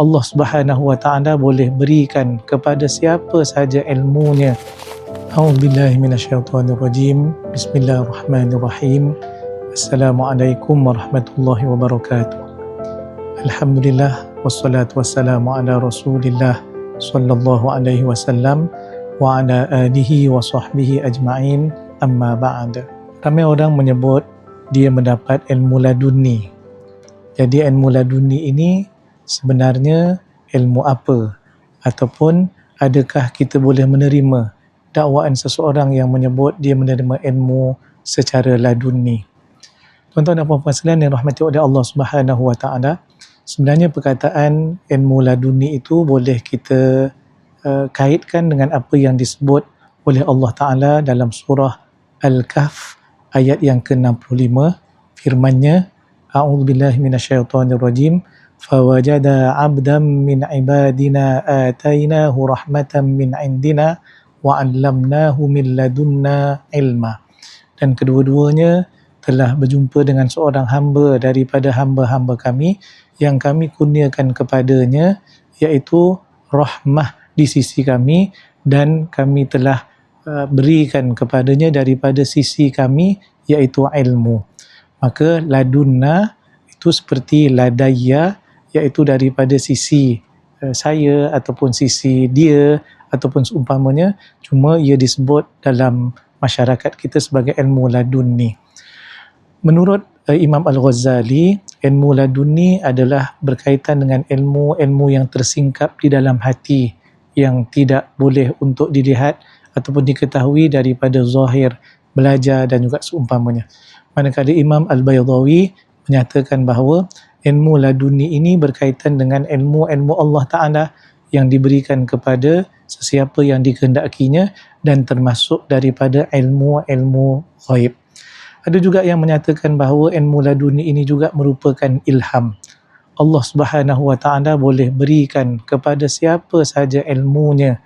Allah Subhanahu wa taala boleh berikan kepada siapa sahaja ilmunya. A'udzubillahi minasyaitonirrajim. Bismillahirrahmanirrahim. Assalamualaikum warahmatullahi wabarakatuh. Alhamdulillah wassalatu wassalamu ala Rasulillah sallallahu alaihi wasallam wa ala alihi wa sahbihi ajma'in. Amma ba'd. Ramai orang menyebut dia mendapat ilmu laduni. Jadi ilmu laduni ini sebenarnya ilmu apa? Ataupun adakah kita boleh menerima dakwaan seseorang yang menyebut dia menerima ilmu secara laduni? Tuan-tuan dan puan-puan sekalian yang rahmati oleh Allah Subhanahu wa taala, sebenarnya perkataan ilmu laduni itu boleh kita kaitkan dengan apa yang disebut oleh Allah Taala dalam surah Al-Kahf ayat yang ke-65, firman-Nya, A'udzubillahi minasyaitonirrajim. Fawajada 'abdan min 'ibadina atainahu rahmatan min 'indina wa 'allamnahu min ladunna ilma. Dan kedua-duanya telah berjumpa dengan seorang hamba daripada hamba-hamba kami yang kami kurniakan kepadanya, iaitu rahmah di sisi kami, dan kami telah berikan kepadanya daripada sisi kami, iaitu ilmu. Maka ladunna itu seperti ladayya, iaitu daripada sisi saya ataupun sisi dia ataupun seumpamanya, cuma ia disebut dalam masyarakat kita sebagai ilmu laduni. Menurut Imam Al-Ghazali, ilmu laduni adalah berkaitan dengan ilmu-ilmu yang tersingkap di dalam hati, yang tidak boleh untuk dilihat ataupun diketahui daripada zahir, belajar dan juga seumpamanya. Manakala Imam Al-Baydawi menyatakan bahawa ilmu laduni ini berkaitan dengan ilmu-ilmu Allah Ta'ala yang diberikan kepada sesiapa yang dikehendakinya dan termasuk daripada ilmu-ilmu ghaib. Ada juga yang menyatakan bahawa ilmu laduni ini juga merupakan ilham. Allah Subhanahu wa taala boleh berikan kepada siapa sahaja ilmunya.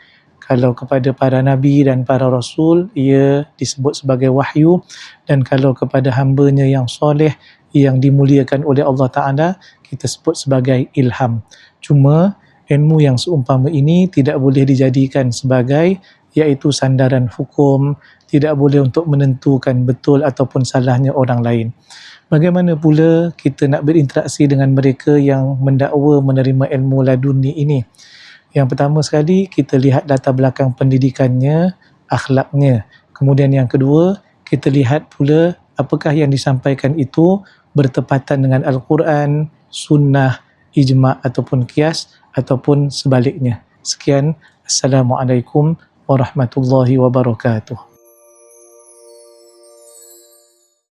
Kalau kepada para nabi dan para rasul, ia disebut sebagai wahyu, dan kalau kepada hamba-Nya yang soleh yang dimuliakan oleh Allah Ta'ala, kita sebut sebagai ilham. Cuma ilmu yang seumpama ini tidak boleh dijadikan sebagai iaitu sandaran hukum, tidak boleh untuk menentukan betul ataupun salahnya orang lain. Bagaimana pula kita nak berinteraksi dengan mereka yang mendakwa menerima ilmu laduni ini? Yang pertama sekali, kita lihat latar belakang pendidikannya, akhlaknya. Kemudian yang kedua, kita lihat pula apakah yang disampaikan itu bertepatan dengan Al-Quran, Sunnah, Ijma' ataupun Qiyas ataupun sebaliknya. Sekian, Assalamualaikum warahmatullahi wabarakatuh.